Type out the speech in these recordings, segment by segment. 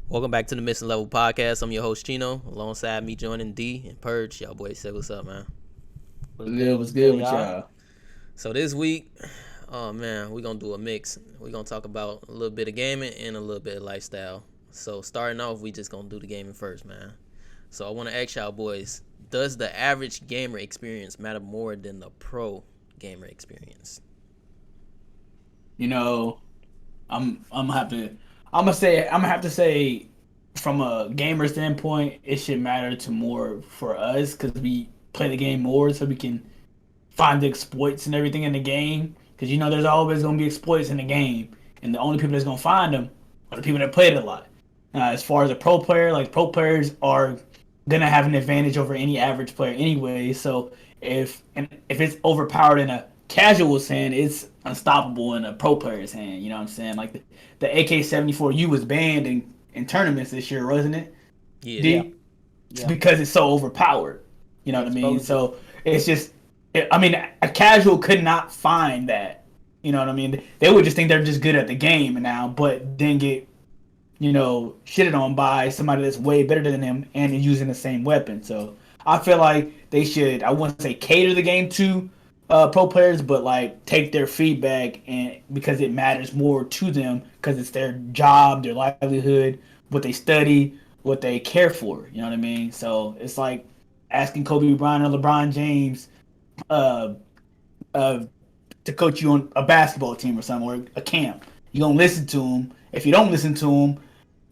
Welcome back to the Missing Level podcast. I'm your host Chino. Alongside me joining D and Purge. Y'all boys say what's up, man. What's good with Y'all? y'all? So this week, oh man, we're gonna do a mix. We're gonna talk about a little bit of gaming and a little bit of lifestyle. So starting off, we just gonna do the gaming first, man. So I wanna ask y'all boys, does the average gamer experience matter more than the pro gamer experience? You know, I'm gonna have to say from a gamer standpoint, it should matter to more for us because we play the game more, so we can find the exploits and everything in the game. Because there's always gonna be exploits in the game, and the only people that's gonna find them are the people that played it a lot. As far as a pro player, like pro players are gonna have an advantage over any average player anyway. So if it's overpowered in a casual's hand, it's unstoppable in a pro player's hand. You know what I'm saying? Like the AK-74U was banned in tournaments this year, wasn't it? Yeah. Yeah, D, it's yeah, because it's so overpowered. You know yeah. what I mean? Exposure. So it's just, I mean, a casual could not find that. You know what I mean? They would just think they're just good at the game now, but then get shitted on by somebody that's way better than them and using the same weapon. So I feel like they should, I wouldn't say cater the game to pro players, but like take their feedback and because it matters more to them because it's their job, their livelihood, what they study, what they care for. You know what I mean? So it's like asking Kobe Bryant or LeBron James uh, uh, to coach you on a basketball team or something or a camp. You gonna listen to them. If you don't listen to them,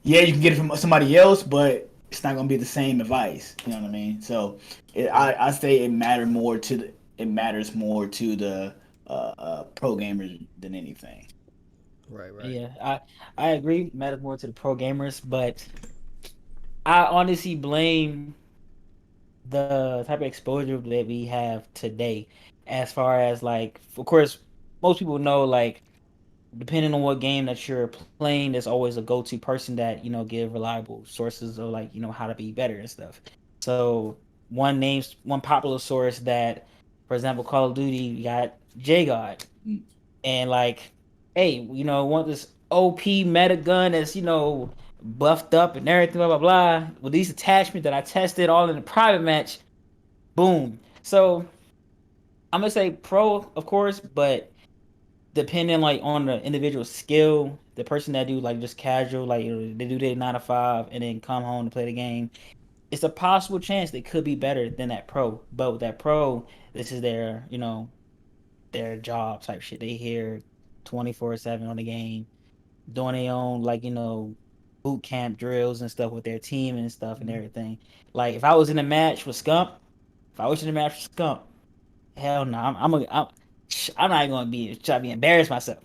yeah, you can get it from somebody else, but it's not gonna be the same advice. You know what I mean? So I say it matters more to the pro gamers than anything. Right, right. Yeah, I agree. Matters more to the pro gamers, but I honestly blame the type of exposure that we have today. As far as like, of course, most people know like depending on what game that you're playing, there's always a go-to person that give reliable sources of like how to be better and stuff. So one popular source that, for example, Call of Duty, you got J God, and like, hey, want this OP meta gun that's buffed up and everything, blah blah blah. With these attachments that I tested all in a private match, boom. So I'm gonna say pro, of course, but depending like on the individual skill, the person that do like just casual, like they do their 9 to 5 and then come home to play the game, it's a possible chance they could be better than that pro. But with that pro, this is their job type shit. They here 24/7 on the game, doing their own like boot camp drills and stuff with their team and stuff and everything. Like if I was in a match with Scump, if I was in a match with Scump, hell no, I'm not gonna be try to be embarrassed myself.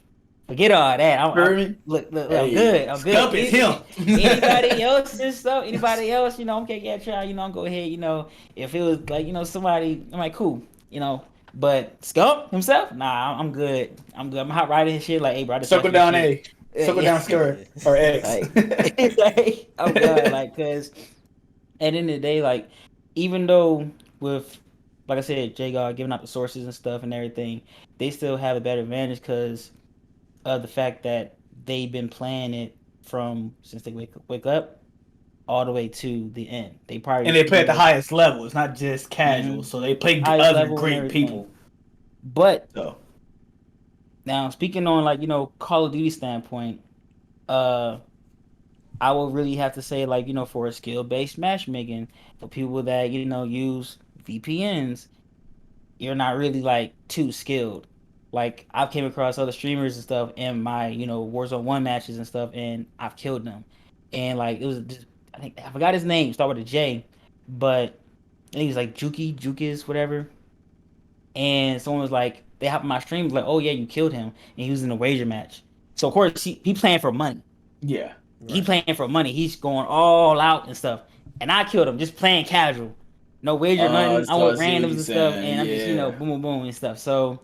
Forget all that. I'm Heard me? look, I'm Hey, good. I'm good. Scup is him. Anybody else and stuff? Anybody else? I'm okay. Yeah, try. Go ahead. If it was like somebody, I'm like cool. But Scump himself, nah, I'm good. I'm good. I'm hot riding his shit. Like, hey, bro, I just Circle watching your down shit. A. Circle Yeah, down skirt or X. like, like, oh god, like, cause at the end of the day, like, even though with, like I said, J God giving out the sources and stuff and everything, they still have a better advantage because of the fact that they've been playing it from since they wake up all the way to the end. They And probably they play at the highest level. It's not just casual. mhm, So they play highest other level and great everything. people. But So now speaking on like Call of Duty standpoint, uh, I will really have to say like for a skill based matchmaking for people that use VPNs, you're not really like too skilled. Like I've came across other streamers and stuff in my Warzone 1 matches and stuff, and I've killed them. And like it was just, I think I forgot his name, start with a J, but I think he's like Jukis, whatever. And someone was like, they hop on my stream like, oh yeah, you killed him, and he was in a wager match. So of course he playing for money. yeah. He Right. playing for money. He's going all out and stuff. And I killed him just playing casual. No wager, nothing. I'm So I with see what randoms you're and stuff, saying. and I'm just Yeah. boom, boom, boom and stuff. So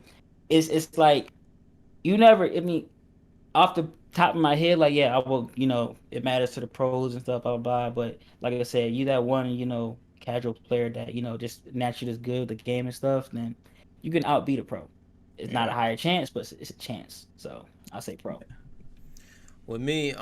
it's like you never. I mean, off the top of my head, like yeah, I will. It matters to the pros and stuff, blah blah. Blah. But like I said, you that one, casual player that just naturally is good with the game and stuff, then you can outbeat a pro. It's not a Yeah. higher chance, but it's a chance. So I'll say pro. With me,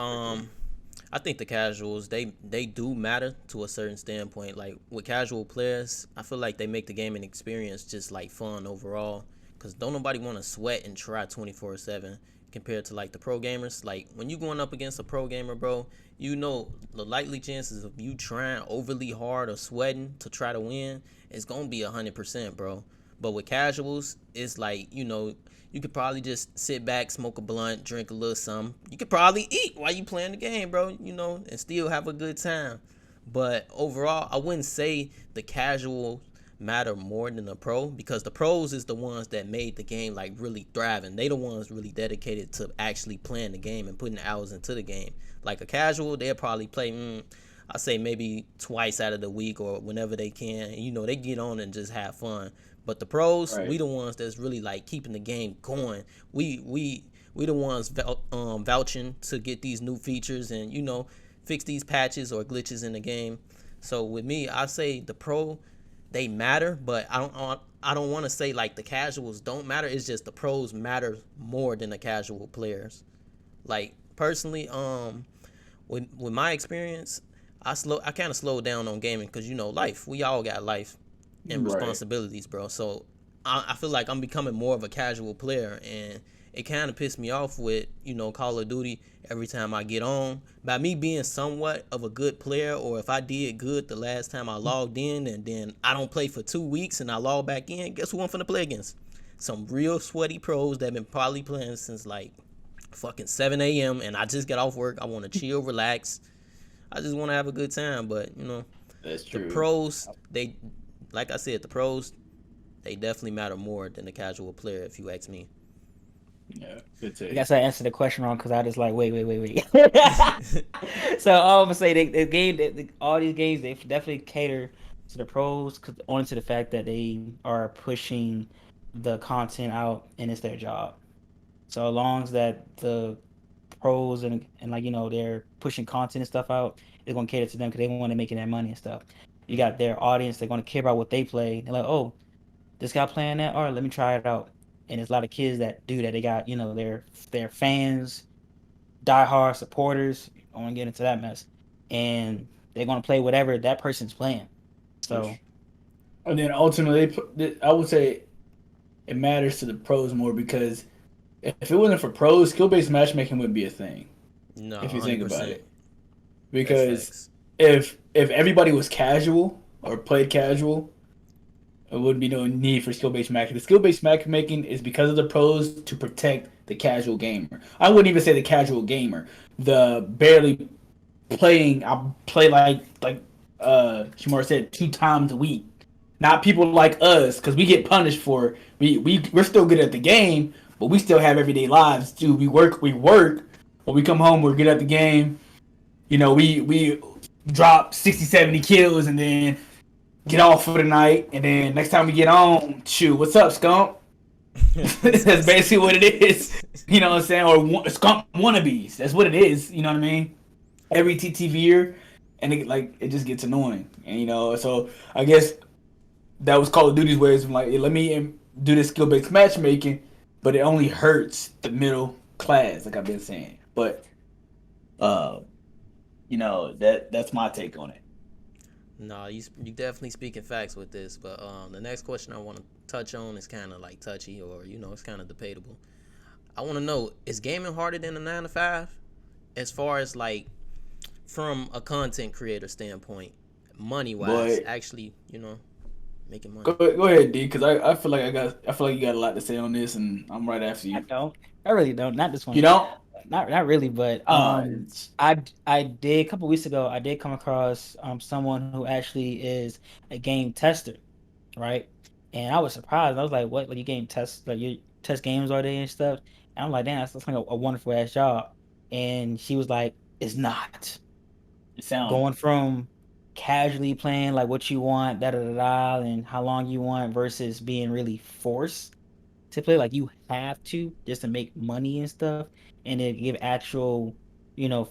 I think the casuals they do matter to a certain standpoint. Like with casual players, I feel like they make the gaming experience just like fun overall. Cause don't nobody want to sweat and try 24/7 compared to like the pro gamers. Like when you going up against a pro gamer, bro, you know the likely chances of you trying overly hard or sweating to try to win is gonna be 100%, bro. But with casuals, it's like you could probably just sit back, smoke a blunt, drink a little something. You could probably eat while you playing the game, bro, and still have a good time. But overall, I wouldn't say the casual matter more than the pro, because the pros is the ones that made the game like really thriving. They the ones really dedicated to actually playing the game and putting hours into the game. Like a casual, they'll probably play I say maybe twice out of the week or whenever they can. They get on and just have fun. But the pros, Right. we the ones that's really like keeping the game going. We the ones vouching to get these new features and fix these patches or glitches in the game. So with me, I say the pro, they matter, but I don't want to say like the casuals don't matter. It's just the pros matter more than the casual players. Like personally, with my experience, I kind of slowed down on gaming because life. We all got life and Right. responsibilities, bro. So I feel like I'm becoming more of a casual player, and it kind of pissed me off with Call of Duty every time I get on. By me being somewhat of a good player, or if I did good the last time I logged in, and then I don't play for 2 weeks and I log back in, guess who I'm finna play against? Some real sweaty pros that been probably playing since like fucking 7 a.m. and I just got off work. I want to chill, relax. I just want to have a good time. But That's the true. pros, they, like I said, the pros, they definitely matter more than the casual player, if you ask me. Yeah, good I take. guess I answered the question wrong because I just like wait. So I'm gonna say the game, all these games, they definitely cater to the pros, cause only to the fact that they are pushing the content out and it's their job. So as long as that the pros and like they're pushing content and stuff out, it's gonna cater to them because they want to making that money and stuff. You got their audience; they're gonna care about what they play. They're like, oh, this guy playing that, all right, let me try it out. And there's a lot of kids that do that. They got their fans, diehard supporters. I want to get into that mess, and they're gonna play whatever that person's playing. So And then ultimately, I would say it matters to the pros more because if it wasn't for pros, skill based matchmaking wouldn't be a thing. No, If you think about 100%. it, That's because facts. if everybody was casual or played casual, there wouldn't be no need for skill based matchmaking. The skill based matchmaking is because of the pros to protect the casual gamer. I wouldn't even say the casual gamer. The barely playing, I play like Shamar said 2 times a week. Not people like us, because we get punished for it. We're still good at the game, but we still have everyday lives too. We work, but we come home, we're good at the game. We drop 60, 70 kills and then get off for the night, and then next time we get on, shoot, what's up, skunk? That's basically what it is. You know what I'm saying? Or skunk wannabes. That's what it is. You know what I mean? Every TTVer, and it just gets annoying. And so I guess that was Call of Duty's ways of like, hey, let me do this skill based matchmaking, but it only hurts the middle class, like I've been saying. But uh, that's my take on it. No, you definitely speaking facts with this. But the next question I want to touch on is kind of like touchy, or it's kind of debatable. I want to know, is gaming harder than a 9 to 5, as far as like from a content creator standpoint, money wise, But actually, making go money. go ahead, D, because I feel like you got a lot to say on this, and I'm right after I you. don't. I really don't. Not this You one. don't? Not really. But It's I did a couple weeks ago. I did come across someone who actually is a game tester, right? And I was surprised. I was like, "What? Like you game test? Like you test games all day and stuff?" And I'm like, "Damn, that's like a wonderful ass job." And she was like, "It's not it sound going from casually playing like what you want, da da da da, and how long you want versus being really forced to play like you have to just to make money and stuff, and then give actual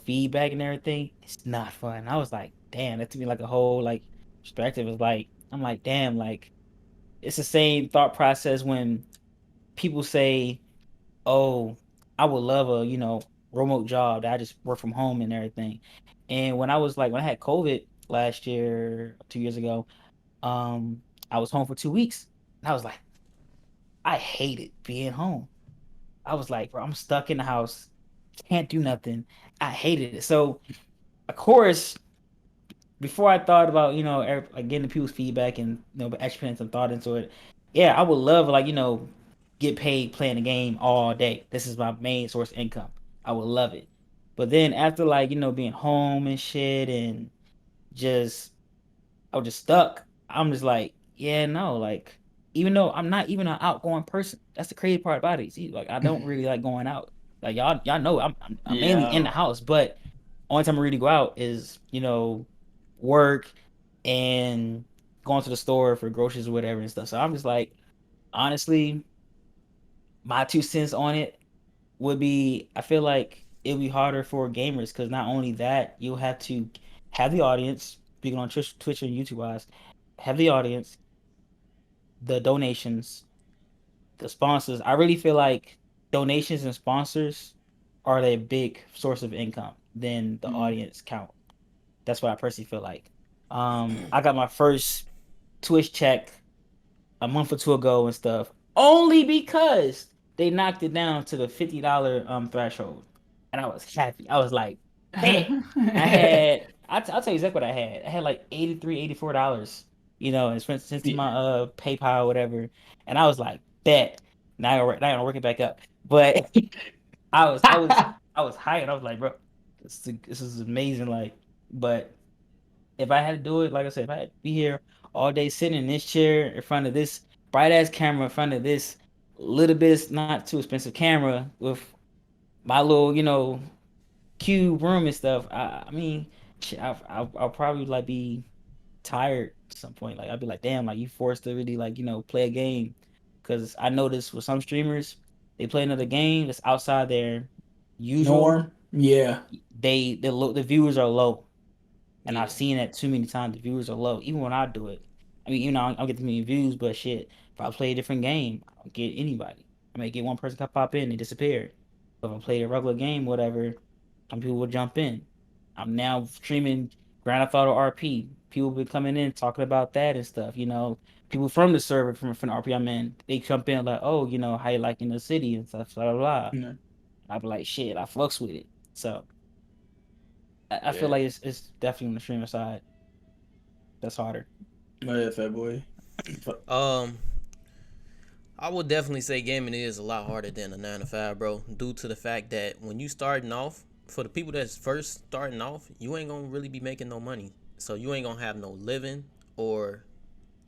feedback and everything. It's not fun." I was like, damn, that took me like a whole like perspective. Is like, I'm like, damn, like it's the same thought process when people say, oh, I would love a remote job that I just work from home and everything. And when I had COVID last year, 2 years ago, I was home for 2 weeks. And I was like, I hated being home. I was like, bro, I'm stuck in the house, can't do nothing. I hated it. So, of course, before I thought about, like getting people's feedback and actually putting some thought into it, yeah, I would love like get paid playing the game all day. This is my main source of income. I would love it. But then after like being home and shit and just I was just stuck. I'm just like, yeah, no, like even though I'm not even an outgoing person, that's the crazy part about it. See, like I don't really like going out. Like y'all know I'm mainly in the Yeah. house, but only time I really go out is work and going to the store for groceries or whatever and stuff. So I'm just like, honestly, my 2 cents on it would be I feel like it'll be harder for gamers because not only that, you'll have to have the audience, speaking on Twitch and YouTube wise, have the audience, the donations, the sponsors. I really feel like donations and sponsors are a big source of income than the Mm. audience count. That's what I personally feel like. I got my first Twitch check a month or two ago and stuff, only because they knocked it down to the $50 threshold, and I was happy. I was like, man, I'll tell you exactly what I had. I had like 83, $84, and sent to my Yeah. PayPal or whatever, and I was like, bet. Now I'm working back up, but I was hyped. I was like, bro, this is amazing. Like, but if I had to do it, like I said, if I had to be here all day sitting in this chair in front of this bright ass camera, in front of this little bit not too expensive camera with my little, cube room and stuff, I mean, I'll probably like be tired at some point. Like I'll be like, damn, like you forced to really like play a game, because I noticed with some streamers, they play another game that's outside their usual. Norm. Yeah. The viewers are low. And I've Yeah. seen that too many times. The viewers are low, even when I do it. I mean, I don't get too many views, but shit, if I play a different game, I don't get anybody. I may get one person to pop in and disappear. But if I play a regular game, whatever, some people will jump in. I'm now streaming Grand Theft Auto RP. People be coming in talking about that and stuff. People from the server from the RP I'm in, they jump in like, oh, how you liking the city and stuff, blah blah blah. Yeah. I be like, shit, I fucks with it. So I feel Yeah. like it's definitely on the streamer side that's harder. Yeah, fat boy. Um, I would definitely say gaming is a lot harder than a 9 to 5, bro. Due to the fact that when you starting off, for the people that's first starting off, you ain't gonna really be making no money. So you ain't gonna have no living, or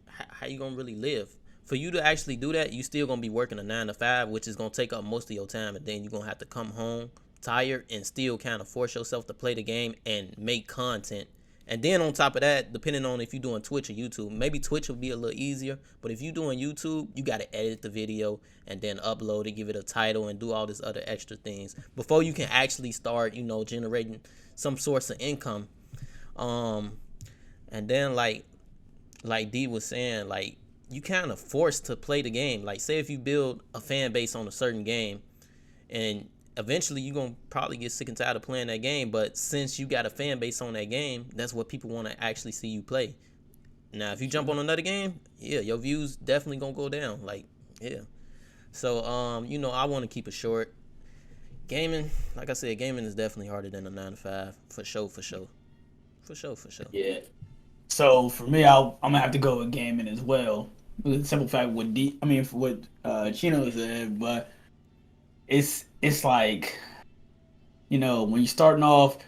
how you gonna really live. For you to actually do that, you still gonna be working a 9 to 5, which is gonna take up most of your time, and then you're gonna have to come home tired and still kind of force yourself to play the game and make content. And then on top of that, depending on if you're doing Twitch or YouTube, maybe Twitch will be a little easier. But if you're doing YouTube, you got to edit the video and then upload it, give it a title, and do all this other extra things before you can actually start, generating some source of income. And then like D was saying, like you kind of forced to play the game. Like say if you build a fan base on a certain game, and eventually you're gonna probably get sick and tired of playing that game, but since you got a fan base on that game, that's what people want to actually see you play. Now if you jump on another game, yeah, your views definitely gonna go down. Like, yeah. So I want to keep it short. Gaming, like I said, gaming is definitely harder than a 9 to 5, for sure. Yeah. So for me, I'm gonna have to go with gaming as well. With the simple fact, for what Chino said, but it's like, when you're starting off,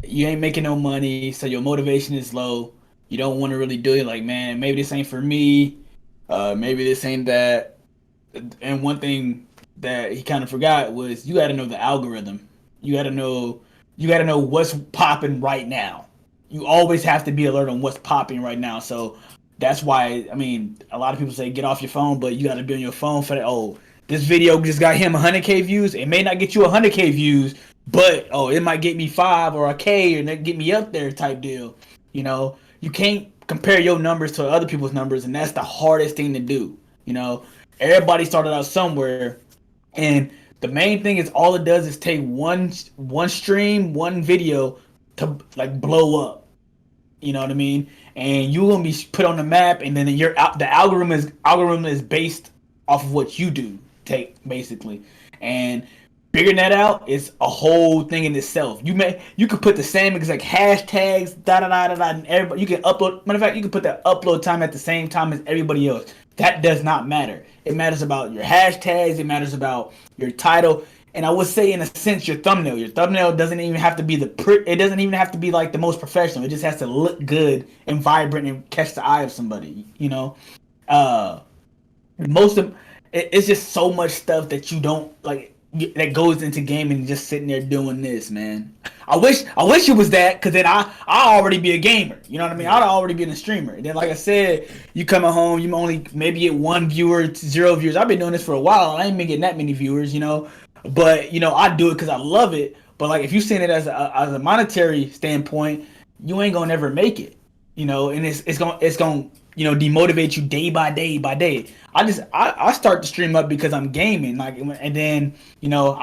you ain't making no money, so your motivation is low. You don't want to really do it. Like, man, maybe this ain't for me. Maybe this ain't that. And one thing that he kind of forgot was you got to know the algorithm. You got to know. You got to know what's popping right now. You always have to be alert on what's popping right now. So that's why, a lot of people say get off your phone, but you got to be on your phone for that. Oh, this video just got him 100K views. It may not get you 100K views, but it might get me 5 or a K, or get me up there type deal. You can't compare your numbers to other people's numbers, and that's the hardest thing to do. Everybody started out somewhere, and The main thing is all it does is take one stream, one video to like blow up. You know what I mean? And you're gonna be put on the map, and then the algorithm is based off of what you do. Take basically, and figuring that out is a whole thing in itself. You could put the same exact hashtags, da da da da da, and everybody you can upload. Matter of fact, you can put that upload time at the same time as everybody else. That does not matter. It matters about your hashtags. It matters about your title. And I would say, in a sense, your thumbnail. Your thumbnail doesn't even have to be it doesn't even have to be like the most professional. It just has to look good and vibrant and catch the eye of somebody. You know, most of it's just so much stuff that you don't like that goes into gaming and just sitting there doing this, man. I wish it was that, because then I already be a gamer. You know what I mean? I'd already be a streamer. And then, like I said, you coming home, you only maybe get 1 viewer, 0 viewers. I've been doing this for a while. I ain't been getting that many viewers, you know. But, you know, I do it because I love it. But, like, if you seen it as a monetary standpoint, you ain't gonna never make it, you know. And it's gonna you know, demotivate you day by day by day. I start to stream up because I'm gaming, like, and then, you know,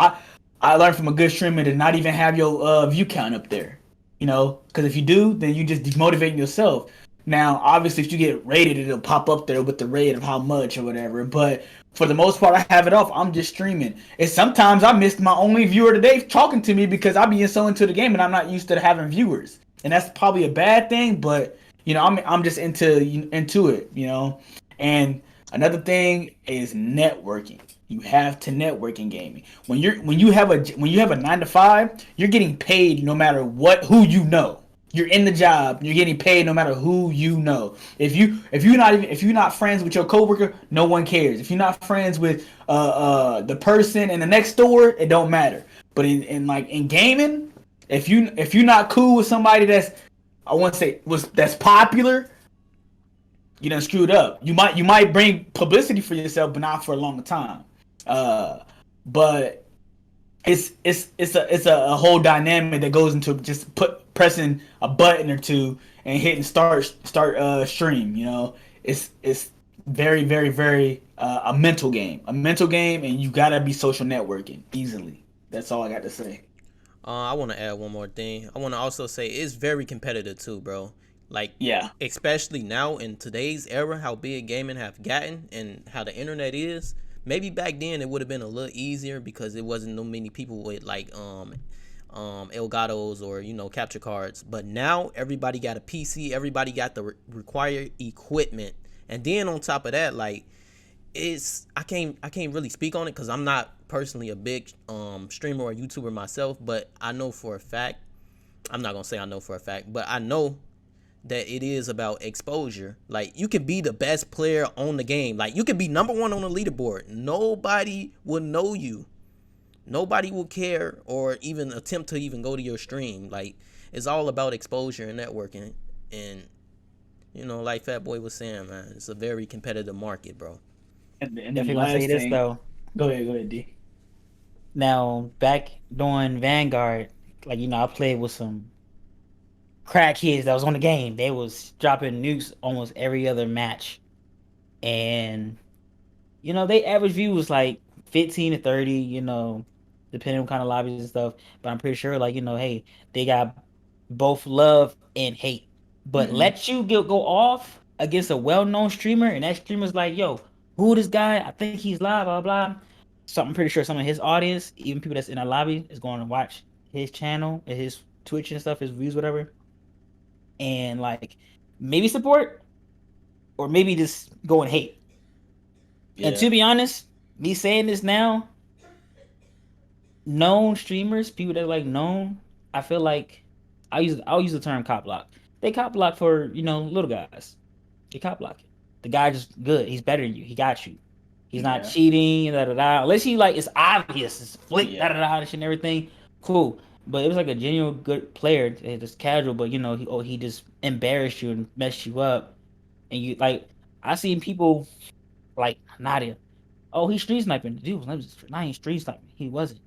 I learned from a good streamer to not even have your view count up there, you know, because if you do, then you just demotivating yourself. Now, obviously, if you get rated, it'll pop up there with the rate of how much or whatever. But for the most part, I have it off. I'm just streaming. And sometimes I missed my only viewer today talking to me because I be so into the game and I'm not used to having viewers. And that's probably a bad thing, but, you know, I'm just into it, you know. And another thing is networking. You have to network in gaming. When you have a 9 to 5, you're getting paid no matter who you know. You're in the job. You're getting paid no matter who you know. If you're not friends with your coworker, no one cares. If you're not friends with the person in the next door, it don't matter. But in gaming, if you're not cool with somebody that's popular, you done screwed up. You might bring publicity for yourself, but not for a long time. But it's a whole dynamic that goes into just pressing a button or two and hitting start stream. You know, it's very very very a mental game, and you gotta be social networking easily. That's all I got to say. I want to add one more thing. I want to also say it's very competitive too, bro. Like, yeah, especially now in today's era, how big gaming have gotten and how the internet is. Maybe back then it would have been a little easier because it wasn't no many people with like Elgatos or, you know, capture cards. But now everybody got a PC, everybody got the required equipment, and then on top of that, like, I can't really speak on it because I'm not personally a big streamer or YouTuber myself, but I know for a fact, I'm not gonna say I know for a fact, but I know that it is about exposure. Like, you could be the best player on the game, like you could be number 1 on the leaderboard, nobody will know you, nobody will care or even attempt to even go to your stream. Like, it's all about exposure and networking. And, you know, like Fat Boy was saying, man, it's a very competitive market, bro. And If you're gonna say this though, go ahead, D. Now, back during Vanguard, like, you know, I played with some crack kids that was on the game. They was dropping nukes almost every other match, and, you know, they average view was like 15 to 30, you know, depending on kind of lobbies and stuff. But I'm pretty sure, like, you know, hey, they got both love and hate. But let you go off against a well-known streamer, and that streamer's like, yo, who this guy? I think he's live, blah blah. So I'm pretty sure some of his audience, even people that's in a lobby, is going to watch his channel and his Twitch and stuff, his views, whatever, and like maybe support or maybe just go and hate. Yeah. And to be honest, me saying this now, known streamers, people that are like known, I feel like I'll use the term cop block. They cop block for, you know, little guys. They cop block it. The guy just good. He's better than you. He got you. He's not cheating, da da da. Unless he, like, it's obvious, it's flick, da da da, and everything. Cool. But it was like a genuine good player, just casual. But, you know, he just embarrassed you and messed you up. And you, like, I seen people like Nadia. Oh, he's street sniping. The dude was not even street sniping. He wasn't.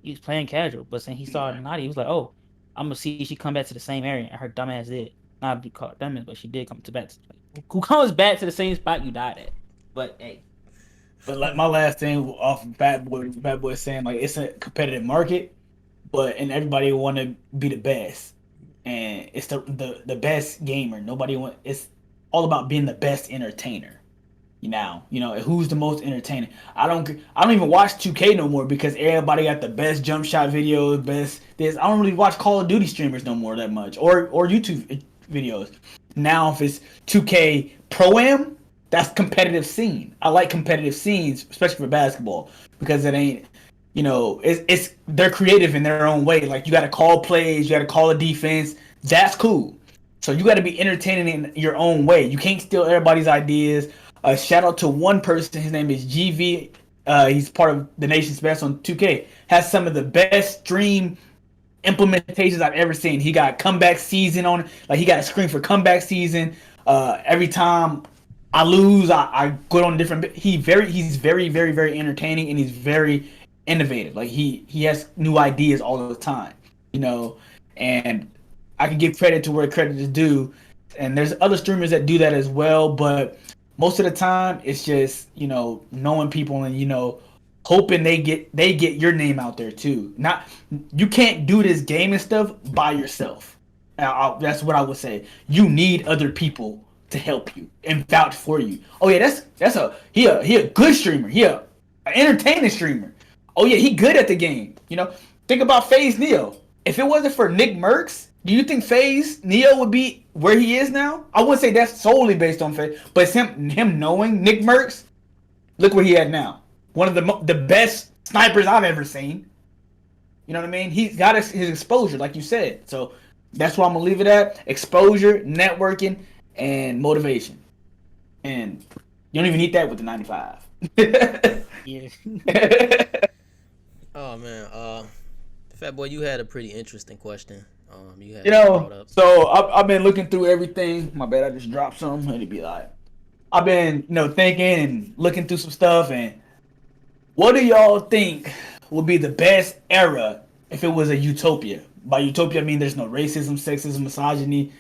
He was playing casual. But then he saw Nadia, he was like, oh, I'm gonna see if she come back to the same area. And her dumbass did. Not be called dumbass, but she did come back. Who comes back to the same spot you died at? But hey. But like my last thing off of Bad Boy saying like it's a competitive market, but and everybody want to be the best, and it's the best gamer. Nobody want. It's all about being the best entertainer. Who's the most entertaining. I don't even watch 2K no more because everybody got the best jump shot videos, best this. I don't really watch Call of Duty streamers no more that much, or YouTube videos. Now if it's 2K Pro Am, that's competitive scene. I like competitive scenes, especially for basketball, because it ain't, it's they're creative in their own way. Like you got to call plays, you got to call a defense. That's cool. So you got to be entertaining in your own way. You can't steal everybody's ideas. Shout out to one person. His name is GV. He's part of the nation's best on 2K. Has some of the best stream implementations I've ever seen. He got comeback season on. Like he got a screen for comeback season. Every time I lose, I go on different. He's very very entertaining and he's very innovative. Like he has new ideas all the time. And I can give credit to where credit is due. And there's other streamers that do that as well, but most of the time it's just knowing people and hoping they get your name out there too. Not you can't do this gaming stuff by yourself. That's what I would say. You need other people to help you and vouch for you. Oh yeah, he a good streamer. He an entertaining streamer. Oh yeah, he good at the game. Think about FaZe Neo. If it wasn't for Nick Merckx, do you think FaZe Neo would be where he is now? I wouldn't say that's solely based on FaZe, but it's him knowing Nick Merckx. Look where he at now. One of the best snipers I've ever seen. You know what I mean? He's got his exposure, like you said. So that's where I'm gonna leave it at: exposure, networking, and motivation. And you don't even need that with the 95. Yeah. Oh man, Fat Boy, you had a pretty interesting question. You had brought up. So I've been looking through everything. My bad, I just dropped some. It'd be like I've been thinking and looking through some stuff. And what do y'all think would be the best era if it was a utopia? By utopia, I mean there's no racism, sexism, misogyny,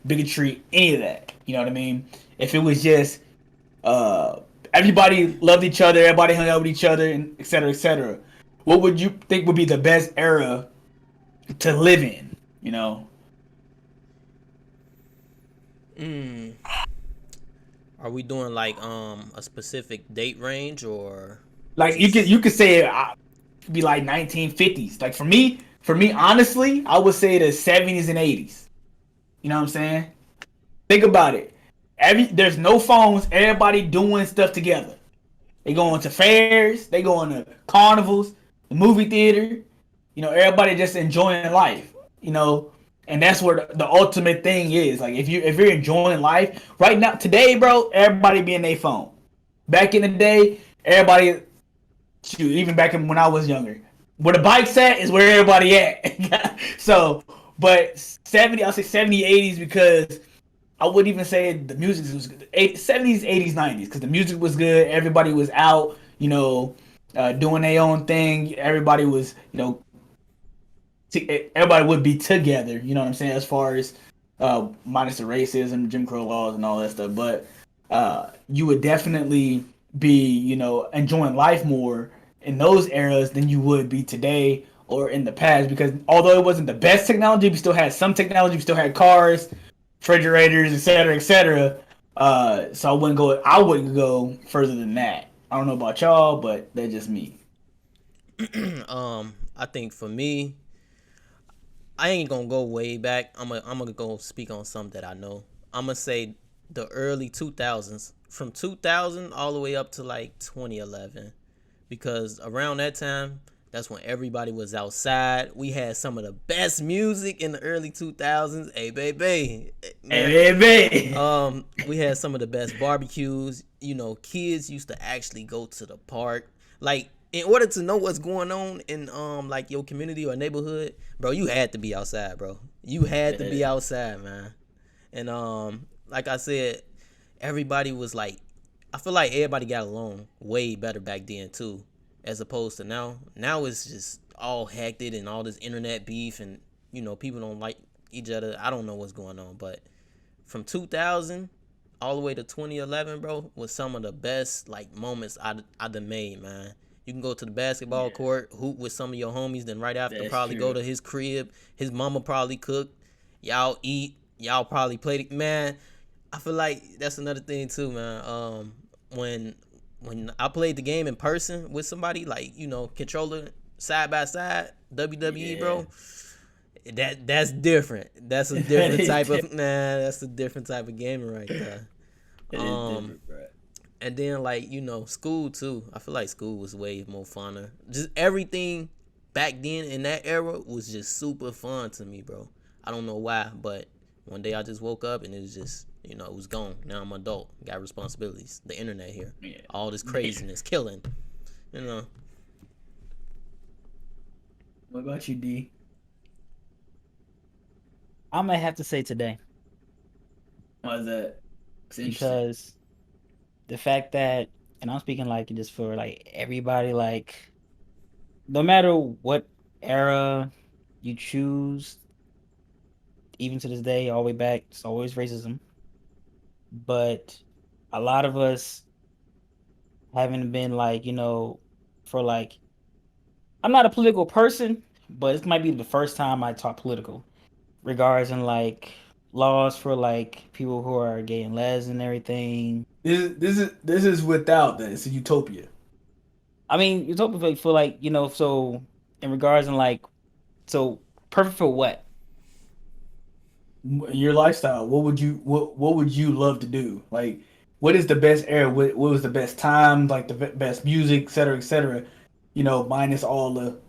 bigotry, any of that. You know what I mean? If it was just everybody loved each other, everybody hung out with each other, and et cetera, et cetera. What would you think would be the best era to live in? Are we doing like a specific date range or Like you could say it be like 1950s. Like for me, honestly, I would say the 70s and 80s. You know what I'm saying? Think about it. There's no phones. Everybody doing stuff together. They going to fairs. They going to carnivals, the movie theater. Everybody just enjoying life. And that's where the ultimate thing is. Like if you're enjoying life right now, today, bro, everybody be in their phone. Back in the day, everybody, shoot, even back when I was younger, where the bike's at is where everybody at. So, but I'll say 70s, 80s because I wouldn't even say the music was good. 70s, 80s, 90s because the music was good. Everybody was out, doing their own thing. Everybody was, everybody would be together. You know what I'm saying? As far as minus the racism, Jim Crow laws, and all that stuff. But you would definitely be, enjoying life more in those eras than you would be today or in the past. Because although it wasn't the best technology, we still had some technology. We still had cars, refrigerators, etc., etc. So I wouldn't go further than that. I don't know about y'all, but that's just me. I think for me, I ain't gonna go way back. I'm gonna go speak on something that I know. I'm gonna say the early 2000s, from 2000 all the way up to like 2011, because around that time, that's when everybody was outside. We had some of the best music in the early 2000s. Hey baby, hey baby. We had some of the best barbecues. Kids used to actually go to the park. Like, in order to know what's going on in like your community or neighborhood, bro, you had to be outside, bro. You had to be outside, man. And like I said, everybody was like, I feel like everybody got along way better back then too, as opposed to now. Now it's just all hectic and all this internet beef, and people don't like each other. I don't know what's going on, but from 2000 all the way to 2011, bro, was some of the best like moments I done made, man. You can go to the basketball court, hoop with some of your homies, then right after probably go to his crib. His mama probably cook. Y'all eat. Y'all probably play. Man, I feel like that's another thing too, man. When I played the game in person with somebody, like, you know, controller side by side, WWE, bro. That's different. That's a different type of that's a different type of gaming right there. It is different, bro. And then, like, you know, school too. I feel like school was way more funner. Just everything back then in that era was just super fun to me, bro. I don't know why, but one day I just woke up and it was just, you know, it was gone. Now I'm an adult, got responsibilities. The internet here, all this craziness, killing, you know. What about you, D? I might have to say today. Why is that? Because the fact that, and I'm speaking like just for like everybody, like no matter what era you choose, even to this day, all the way back, it's always racism. But a lot of us haven't been like, you know, for like, I'm not a political person, but this might be the first time I talk political, regarding like laws for like people who are gay and les and everything. This is without that. It's a utopia. I mean, utopia for like, you know, so in regards and like, so perfect for what? Your lifestyle. What would you love to do? Like, what is the best era? What was the best time? Like the best music, et cetera, et cetera. You know, minus all the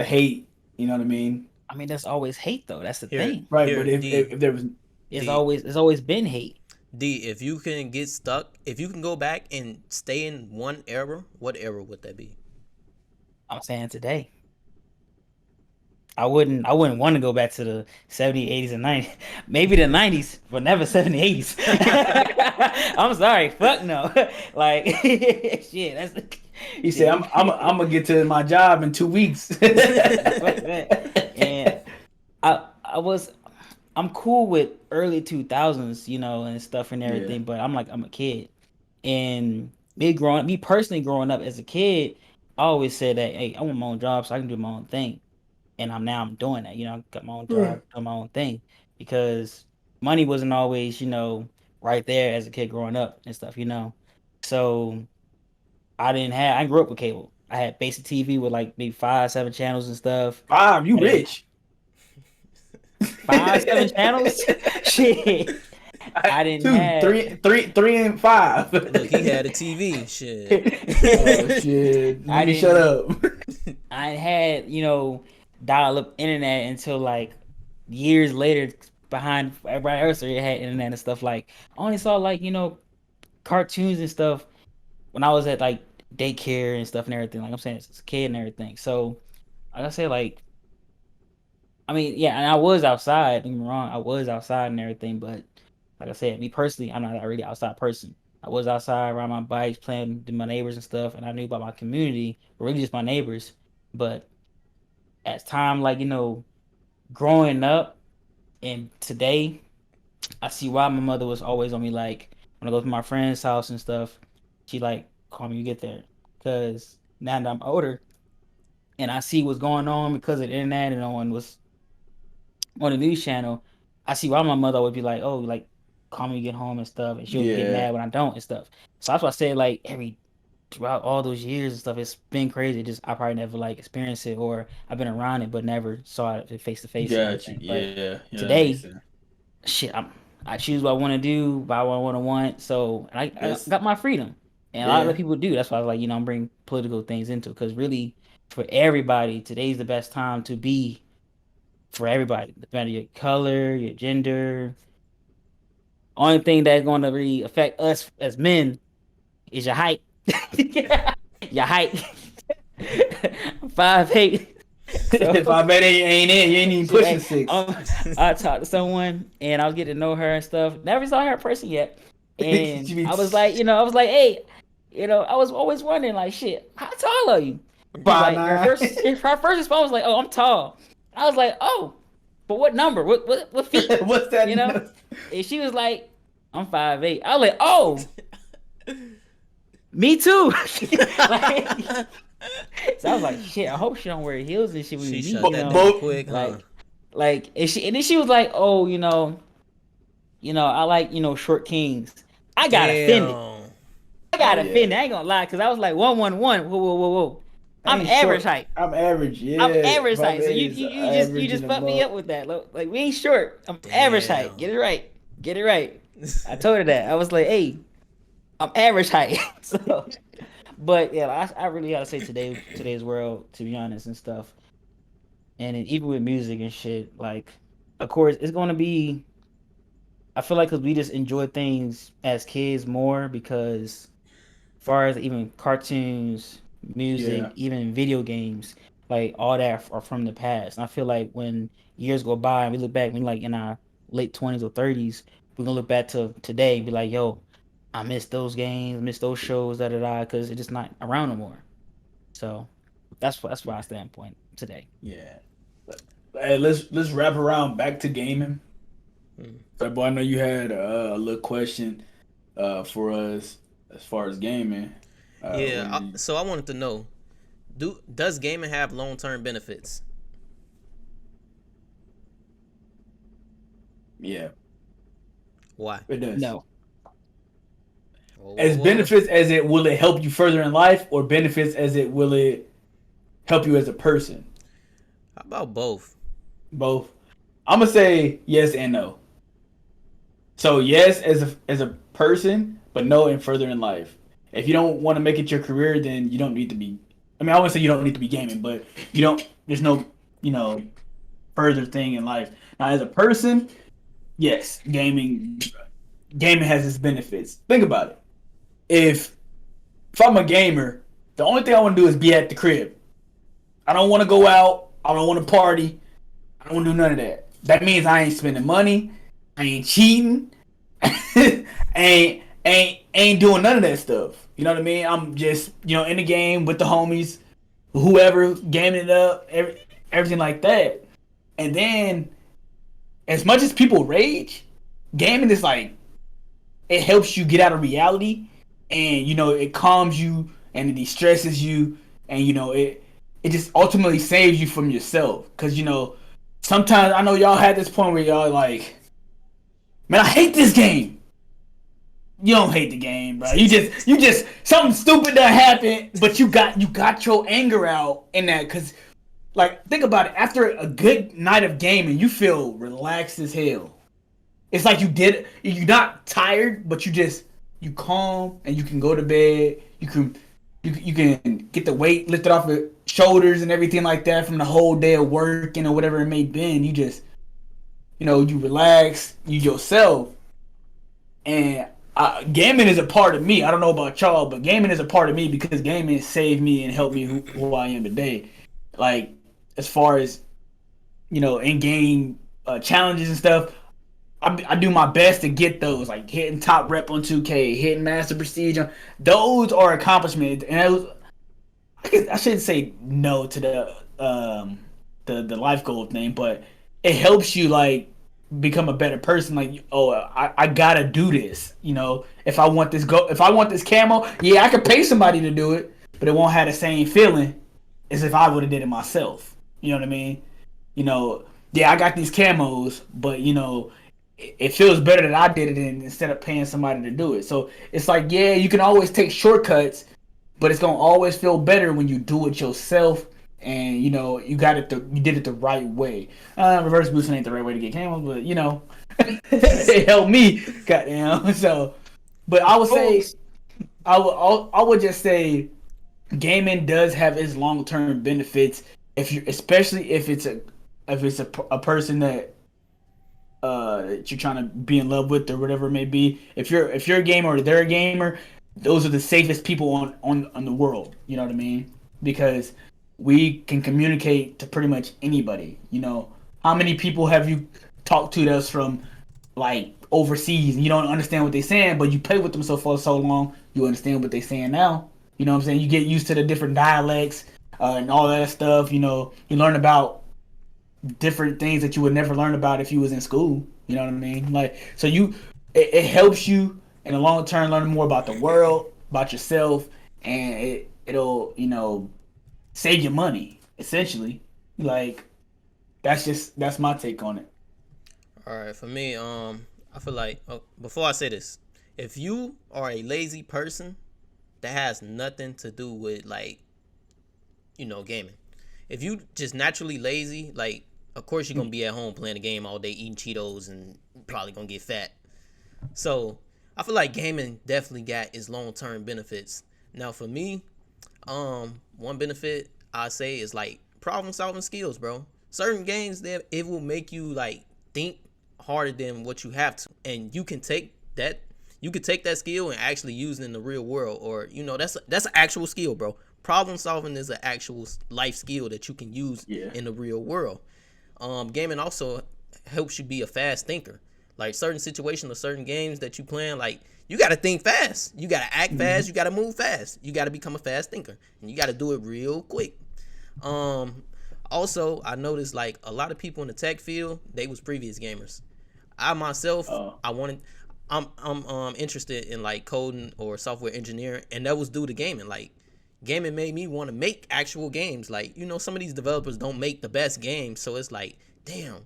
hate. You know what I mean? I mean, that's always hate though. That's the thing, right? But if there was, it's always been hate. D, if you can get stuck, if you can go back and stay in one era, what era would that be? I'm saying today. I wouldn't want to go back to the 70s, 80s, and 90s. Maybe the 90s, but never 70s, 80s. I'm sorry, fuck no. Like shit, that's. He said, "I'm gonna get to my job in 2 weeks." And I'm cool with early 2000s, you know, and stuff and everything. But I'm a kid, and me personally growing up as a kid, I always said that, hey, I want my own job so I can do my own thing. And I'm doing that, you know, I got my own job, doing my own thing, because money wasn't always, you know, right there as a kid growing up and stuff, you know. So I grew up with cable. I had basic TV with like maybe 5-7 channels and stuff. You rich. 5-7 channels? Shit. I didn't have 3 and 5. Look, he had a TV. Shit. Oh shit! Let me shut up. I had, you know, dial-up internet until like years later. Behind everybody else, they had internet and stuff. Like, I only saw like, you know, cartoons and stuff when I was at like daycare and stuff and everything. Like I'm saying, as a kid and everything. So like I said, like, I mean, yeah, and I was outside. Don't get me wrong, I was outside and everything, but like I said, me personally, I'm not a really outside person. I was outside riding my bikes, playing with my neighbors and stuff, and I knew about my community, or really just my neighbors. But as time, like, you know, growing up and today, I see why my mother was always on me. Like, when I go to my friend's house and stuff, she like, call me when you get there. Because now that I'm older and I see what's going on because of the internet and on the news channel, I see why my mother would be like, oh, like, call me when you get home and stuff. And she'll get mad when I don't and stuff. So that's why I say, like, throughout all those years and stuff, it's been crazy. Just I probably never like experienced it, or I've been around it but never saw it face to face. Yeah. Today, shit, I choose what I want to do, buy what I want. So I got my freedom, and a lot of people do. That's why I was like, you know, I'm bringing political things into it, because really, for everybody, today's the best time to be. For everybody, no matter your color, your gender. Only thing that's going to really affect us as men is your height. Your height. 5'8". So, 5'8" ain't it. You ain't even pushing 6. I talked to someone and I was getting to know her and stuff. Never saw her in person yet. And I was like, hey, you know, I was always wondering, like, shit, how tall are you? Like, her first response was like, oh, I'm tall. I was like, oh, but what number? What feet? What's that? You know? And she was like, I'm 5'8". I was like, oh, me too. Like, so I was like, shit. I hope she don't wear heels and shit when we She meet. shut You that know, down quick, huh? like, and then she was like, oh, I like short kings. I got offended. Damn. I Oh got yeah. offended. I ain't gonna lie, cause I was like 111. Whoa, whoa, whoa, whoa. I I'm ain't average short. height. I'm average. I'm Yeah. average My height. So you man's you you just you average just and fucked me above. up with that. Look, like we ain't short. I'm average height. Damn. Get it right. Get it right. I told her that. I was like, hey, I'm average height. So, but yeah, I really gotta say today's world, to be honest and stuff. And even with music and shit, like, of course, it's gonna be. I feel like because we just enjoy things as kids more because far as even cartoons, music, Yeah. even video games, like all that are from the past. And I feel like when years go by and we look back, we like in our late 20s or 30s, we're gonna look back to today and be like, yo, I miss those games, miss those shows, because it's just not around no more. So that's my standpoint today. Yeah. Hey, let's wrap around back to gaming. Hmm. So, boy, I know you had a little question for us as far as gaming. Yeah. What do you, So I wanted to know, does gaming have long-term benefits? yeah, Why? it does. No, Whoa, whoa, As whoa. benefits as it will it help you further in life, or benefits as it will it help you as a person? How about both? Both. I'm gonna say yes and no. So yes, as a person, but no in further in life. If you don't want to make it your career, then you don't need to be. I mean, I wouldn't say you don't need to be gaming, but you don't. There's no, you know, further thing in life. Now, as a person, yes, gaming has its benefits. Think about it. If if I'm a gamer, the only thing I want to do is be at the crib. I don't want to go out. I don't want to party. I don't want to do none of that. That means I ain't spending money. I ain't cheating. ain't doing none of that stuff. You know what I mean? I'm just in the game with the homies, whoever gaming it up, everything like that. And then, as much as people rage, gaming is like it helps you get out of reality, and it calms you and it de-stresses you, and it just ultimately saves you from yourself. Because sometimes I know y'all had this point where y'all like, man, I hate this game. You don't hate the game, bro. You just something stupid that happened, but you got your anger out in that. Because like, think about it. After a good night of gaming, you feel relaxed as hell. It's like you're not tired, but you calm and you can go to bed. You can get the weight lifted off your shoulders and everything like that from the whole day of working or whatever it may be. And you just you relax, you yourself. And gaming is a part of me. I don't know about y'all, but gaming is a part of me because gaming saved me and helped me who I am today. Like, as far as in game challenges and stuff, I do my best to get those, like hitting top rep on 2K, hitting master prestige. Those are accomplishments, and I shouldn't say no to the life goal thing, but it helps you like become a better person. Like, oh, I gotta do this. If I want this camo, yeah, I could pay somebody to do it, but it won't have the same feeling as if I would have did it myself. You know what I mean? Yeah, I got these camos, but it feels better that I did it instead of paying somebody to do it. So it's like, yeah, you can always take shortcuts, but it's gonna always feel better when you do it yourself, and you did it the right way. Reverse boosting ain't the right way to get camos, but it helped me, goddamn. So, but I would say, I would just say, gaming does have its long term benefits especially if it's a person that you're trying to be in love with or whatever it may be. If you're a gamer or they're a gamer, those are the safest people on the world. You know what I mean? Because we can communicate to pretty much anybody. How many people have you talked to that's from like overseas and you don't understand what they're saying, but you play with them for so long, you understand what they're saying now. You know what I'm saying? You get used to the different dialects and all that stuff. You learn about different things that you would never learn about if you was in school. You know what I mean? Like, so it helps you in the long term learn more about the world, about yourself, and it'll save you money essentially. Like that's my take on it. All right, for me, I feel like before I say this, if you are a lazy person, that has nothing to do with like gaming. If you just naturally lazy, like of course you're gonna be at home playing the game all day, eating Cheetos, and probably gonna get fat. So I feel like gaming definitely got its long term benefits. Now for me, one benefit I say is like problem solving skills, bro. Certain games that it will make you like think harder than what you have to, and you could take that skill and actually use it in the real world, or that's an actual skill, bro. Problem solving is an actual life skill that you can use in the real world. Gaming also helps you be a fast thinker. Like certain situations or certain games that you playing, like you got to think fast, you got to act fast, you got to move fast, you got to become a fast thinker, and you got to do it real quick. Also, I noticed like a lot of people in the tech field, they was previous gamers. I myself, I'm interested in like coding or software engineering, and that was due to gaming. Like gaming made me want to make actual games. Like some of these developers don't make the best games, so it's like, damn.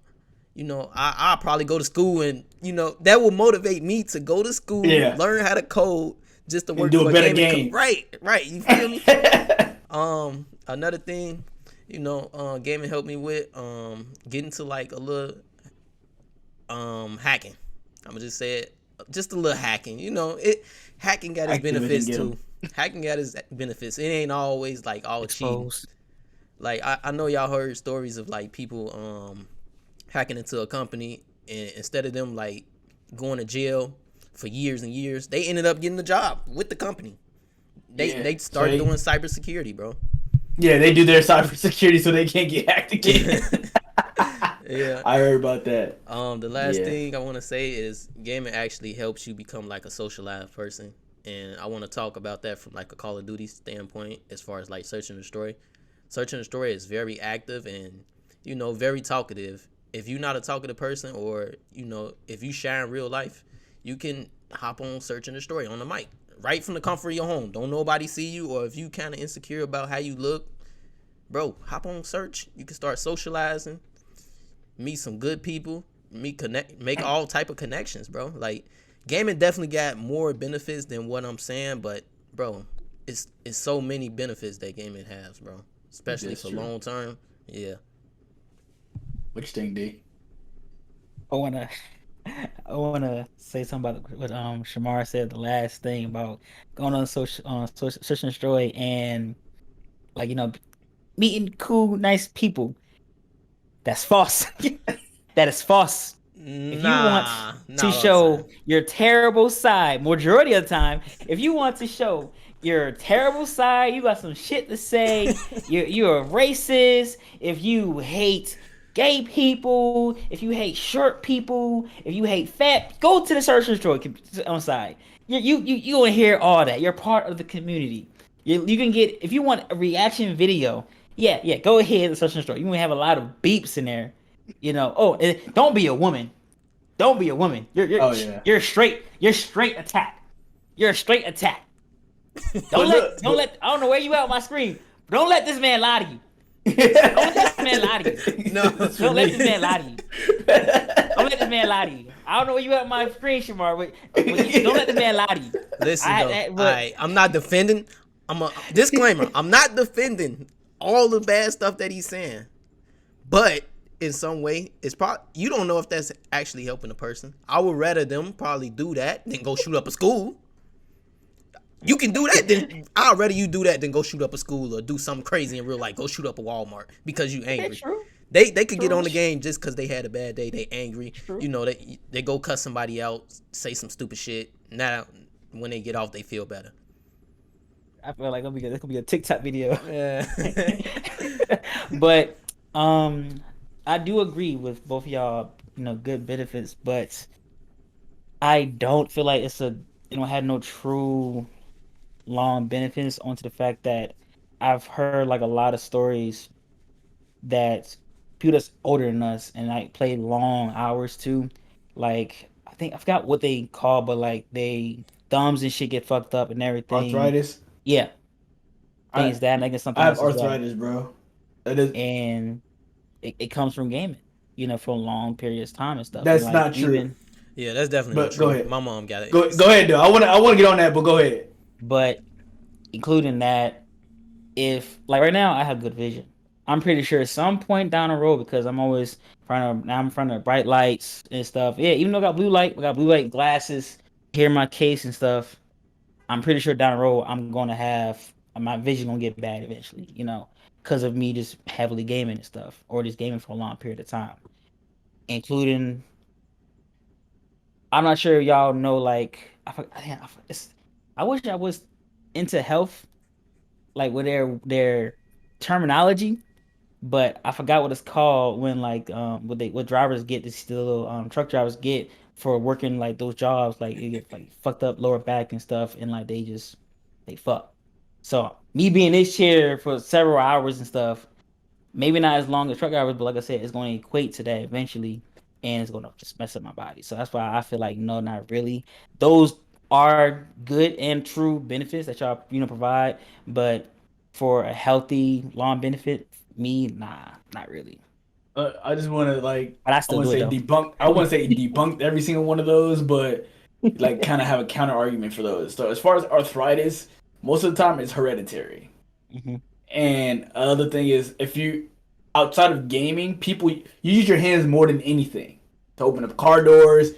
I'll probably go to school, and that will motivate me to go to school, learn how to code, just to work and do for a better game. Right. You feel me? Another thing, gaming helped me with getting to like a little hacking. I'm gonna just say it, just a little hacking. Hacking got its benefits too. Hacking got its benefits. It ain't always like all cheating. Like I know y'all heard stories of like people hacking into a company, and instead of them like going to jail for years and years, they ended up getting a job with the company. They started doing cybersecurity, bro. Yeah, they do their cybersecurity so they can't get hacked again. Yeah, I heard about that. The last thing I want to say is gaming actually helps you become like a socialized person, and I want to talk about that from like a Call of Duty standpoint, as far as like search and destroy. Search and destroy is very active and very talkative. If you're not a talkative person, or if you shy in real life, you can hop on search and destroy on the mic right from the comfort of your home. Don't nobody see you, or if you kind of insecure about how you look, bro, hop on search. You can start socializing, meet some good people, make all type of connections, bro. Like gaming definitely got more benefits than what I'm saying, but bro, it's so many benefits that gaming has, bro, especially for long term. Yeah. What you think, D? I wanna say something about what Shamar said, the last thing about going on social search and destroy, and like meeting cool, nice people. That's false. That is false. If you want to show your terrible side, majority of the time, if you want to show your terrible side, you got some shit to say, you're a racist, if you hate gay people, if you hate short people, if you hate fat, go to the search and destroy on side. You gonna hear all that. You're part of the community. You can get, if you want a reaction video, go ahead and search and destroy. You gonna have a lot of beeps in there. Don't be a woman. Don't be a woman. You're straight. You're straight attack. You're a straight attack. Don't let. I don't know where you at on my screen. Don't let this man lie to you. Don't let this man lie to you. No, don't let this man lie to you. Don't let this man lie to you. I don't know where you at on my screen, Shamar, but don't let this man lie to you. Listen, I'm not defending. I'm a disclaimer. I'm not defending all the bad stuff that he's saying, but in some way, it's probably, you don't know if that's actually helping a person. I would rather them probably do that than go shoot up a school. You can do that, then I'd rather you do that than go shoot up a school or do something crazy in real life. Go shoot up a Walmart because you angry. True. They could get on the game just because they had a bad day. They angry. True. They go cuss somebody out, say some stupid shit. Now when they get off, they feel better. I feel like this could be a TikTok video. Yeah. But I do agree with both of y'all, good benefits, but I don't feel like it's had no true long benefits, onto the fact that I've heard like a lot of stories that people that's older than us and like played long hours too. Like I think I forgot what they call, but like they thumbs and shit get fucked up and everything. Arthritis. Yeah, I things that and I guess I something have else as well. arthritis, bro. That is And it comes from gaming, for a long periods of time and stuff. And that's like not true. even Yeah, that's definitely not But go true. ahead. My mom got it. Go ahead, dude. I wanna get on that, but go ahead. but including that, if like right now I have good vision. I'm pretty sure at some point down the road because I'm always I'm in front of bright lights and stuff. Yeah, even though I got blue light glasses here in my case and stuff. I'm pretty sure down the road I'm gonna have my vision gonna get bad eventually, because of me just heavily gaming and stuff, or just gaming for a long period of time, including. I'm not sure if y'all know like I wish I was into health like with their terminology, but I forgot what it's called when like what drivers get this little truck drivers get for working like those jobs like you get like fucked up lower back and stuff and like they fuck. So me being in this chair for several hours and stuff, maybe not as long as truck drivers, but like I said, it's going to equate to that eventually, and it's going to just mess up my body. So that's why I feel like no, not really. Those are good and true benefits that y'all provide, but for a healthy long benefit, me nah, not really. I just want to But I I still want do to it say though. debunk. I want to say debunked every single one of those, but like kind of have a counter argument for those. So as far as arthritis, most of the time it's hereditary. Hmm. And another thing is if you outside of gaming, people you use your hands more than anything to open up car doors,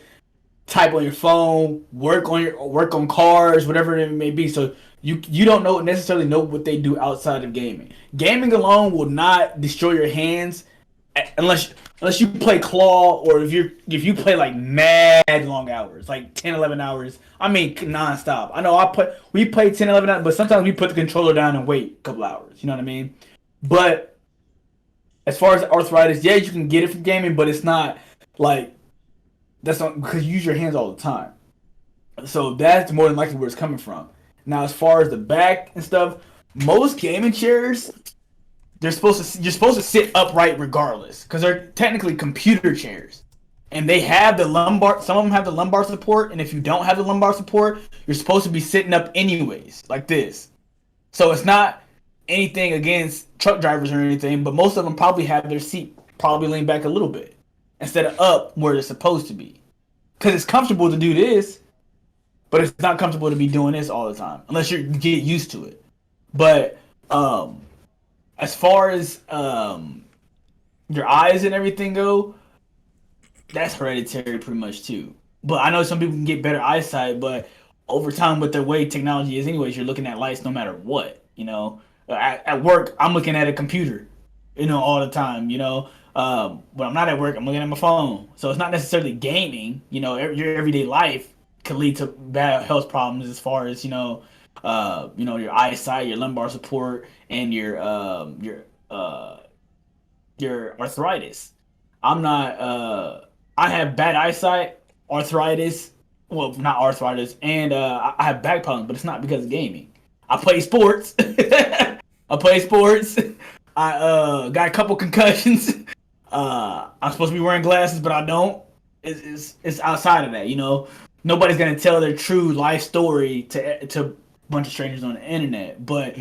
type on your phone, work on cars, whatever it may be. So you don't necessarily know what they do outside of gaming. Gaming alone will not destroy your hands unless you play claw or if you play like mad long hours, like 10, 11 hours. I mean nonstop. I know we play 10, 11 hours, but sometimes we put the controller down and wait a couple hours. You know what I mean? But as far as arthritis, yeah, you can get it from gaming, but it's not like that's not because you use your hands all the time. So that's more than likely where it's coming from. Now, as far as the back and stuff, most gaming chairs you're supposed to sit upright regardless because they're technically computer chairs, and they have the lumbar. Some of them have the lumbar support, and if you don't have the lumbar support, you're supposed to be sitting up anyways, like this. So it's not anything against truck drivers or anything, but most of them probably have their seat probably leaned back a little bit instead of up where it's supposed to be. Because it's comfortable to do this, but it's not comfortable to be doing this all the time unless you get used to it. But as far as your eyes and everything go, that's hereditary pretty much too. But I know some people can get better eyesight, but over time with the way technology is anyways, you're looking at lights no matter what. At work, I'm looking at a computer, all the time. When I'm not at work, I'm looking at my phone. So it's not necessarily gaming. Your everyday life could lead to bad health problems as far as your eyesight, your lumbar support, and your arthritis. I'm not. I have bad eyesight, arthritis. Well, not arthritis, and I have back problems, but it's not because of gaming. I play sports. I play sports. I got a couple concussions. I'm supposed to be wearing glasses, but I don't. It's outside of that, Nobody's gonna tell their true life story to a bunch of strangers on the internet, but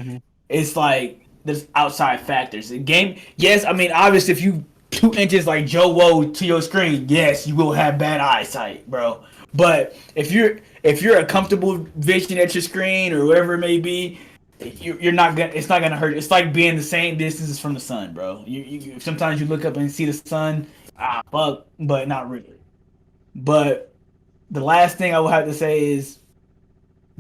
it's like there's outside factors. The game, yes, I mean obviously if you 2 inches like Joe Woe to your screen, yes, you will have bad eyesight, bro. But if you're a comfortable vision at your screen or whatever it may be, you're not gonna. It's not gonna hurt. It's like being the same distances from the sun, bro. You sometimes you look up and see the sun, fuck, but not really. But the last thing I will have to say is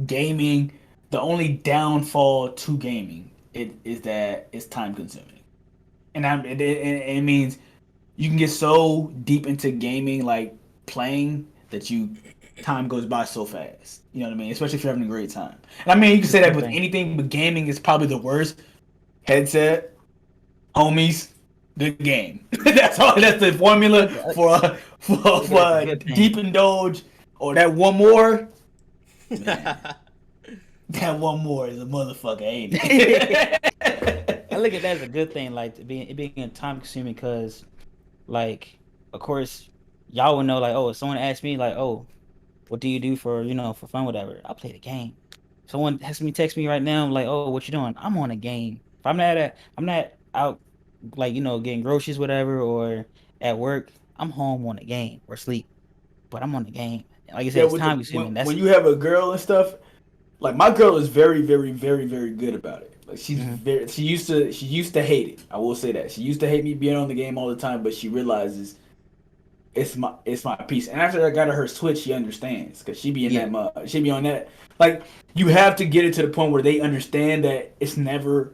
gaming. The only downfall to gaming is that it's time consuming, and it means you can get so deep into gaming, like playing, that time goes by so fast. You know what I mean? Especially if you're having a great time. And I mean, you can say that with anything, but gaming is probably the worst. Headset, homies, good game. That's all. That's the formula for deep indulge. Or that one more. Man, that one more is a motherfucker, ain't it? I look at that as a good thing, like it being time consuming, because, like, of course, y'all would know like, oh, if someone asked me like, oh, what do you do for for fun, whatever? I'll play the game. Someone has me text me right now like, oh, what you doing? I'm on a game. If I'm not out like getting groceries, whatever, or at work. I'm home on a game or sleep, but I'm on the game. Like I said, Yeah, it's with the time consuming. That's when you have a girl and stuff, like my girl is very, very, very, very good about it. Like mhm. she used to hate it. I will say that she used to hate me being on the game all the time, but she realizes it's my piece. And after I got her Switch, she understands because she be in Yeah, she be on that. Like you have to get it to the point where they understand that it's never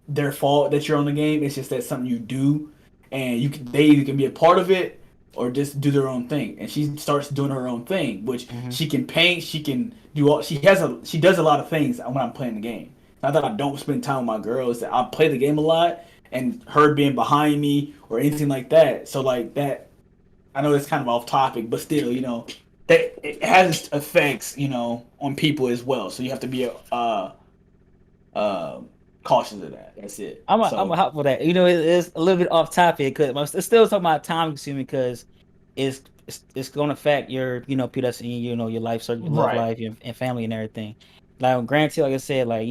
their fault that you're on the game. It's just that something you do, and they either can be a part of it or just do their own thing. And she starts doing her own thing, which hmm she can paint, she can do all. She does a lot of things when I'm playing the game. Not that I don't spend time with my girl, it's that I play the game a lot, and her being behind me or anything like that. So like that, I know it's kind of off topic, but still, that it has effects, on people as well. So you have to be uh, cautious of that. That's it. I'm a So hop for that. It's a little bit off topic because it's still talking about time consuming because it's going to affect your people that's in your life, circle, your love right. life, and family and everything. Like granted, like I said, like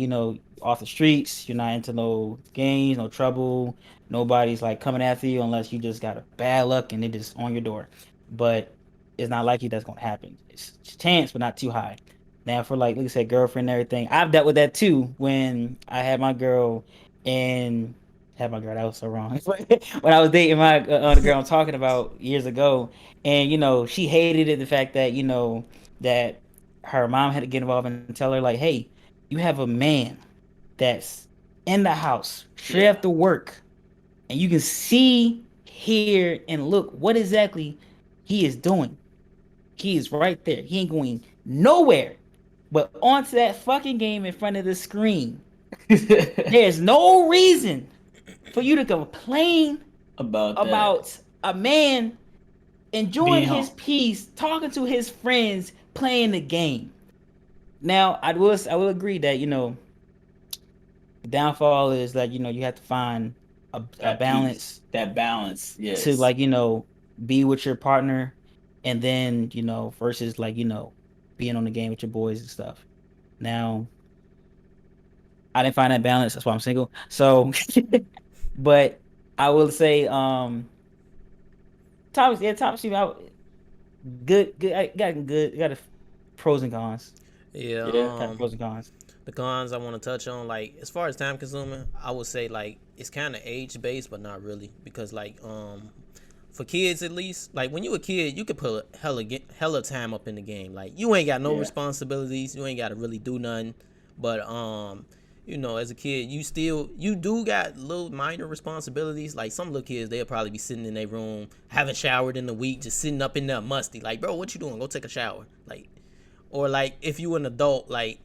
off the streets, you're not into no games, no trouble. Nobody's like coming after you unless you just got a bad luck and they just on your door. But it's not likely that's going to happen. It's a chance, but not too high. Now for like I said, girlfriend and everything, I've dealt with that too when I had my girl and had my girl. That was so wrong. When I was dating my the girl I'm talking about years ago, and she hated it the fact that that her mom had to get involved and tell her like, hey, you have a man that's in the house straight Yeah. after work, and you can see, hear, and look what exactly he is doing. He is right there. He ain't going nowhere but onto that fucking game in front of the screen. There's no reason for you to complain About that about a man enjoying being his home. peace, talking to his friends, playing the game. Now, I will agree that the downfall is that you have to find a That peace, balance that balance. to Yes. like be with your partner, and then versus like being on the game with your boys and stuff. Now, I didn't find that balance. That's why I'm single. So, but I will say, Thomas, yeah, Thomas, good. I got good. Got a pros and cons. Yeah. Yeah. Got pros and cons. The cons I want to touch on, like as far as time consuming, I would say like it's kind of age based, but not really because like for kids at least, like when you a kid, you could put hella time up in the game. Like you ain't got no Yeah. responsibilities, you ain't got to really do nothing. But as a kid, you do got little minor responsibilities. Like some little kids, they'll probably be sitting in their room, haven't showered in a week, just sitting up in there musty. Like, bro, what you doing? Go take a shower. Like, or like if you an adult, like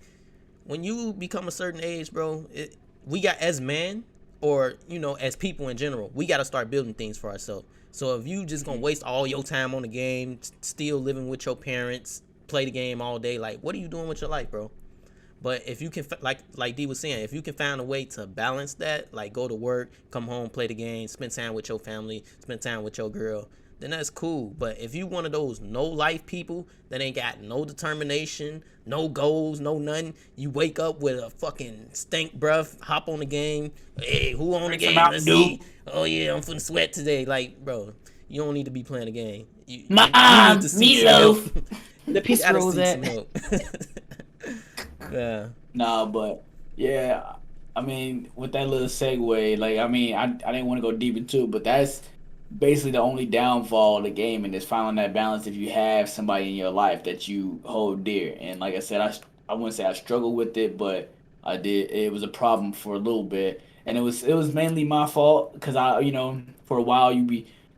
when you become a certain age, bro, we got as men or as people in general, we got to start building things for ourselves. So if you just gonna waste all your time on the game, still living with your parents, play the game all day, like what are you doing with your life, bro? But if you can, like D was saying, if you can find a way to balance that, like go to work, come home, play the game, spend time with your family, spend time with your girl, then that's cool. But if you one of those no life people that ain't got no determination, no goals, no nothing, you wake up with a fucking stink breath, hop on the game, hey, who on the Drink some game? Mountain Let's Dew. see. Oh yeah, I'm finna sweat today. Like, bro, you don't need to be playing the game. You need Mom, to seek some help. meatloaf. The You peace gotta scrolls seek at. some help. Yeah. Nah, but yeah, I mean, with that little segue, like, I mean, I didn't want to go deep into it, but that's basically the only downfall of the game, and is finding that balance if you have somebody in your life that you hold dear. And like I said, I wouldn't say I struggled with it, but I did. It was a problem for a little bit, and it was mainly my fault because for a while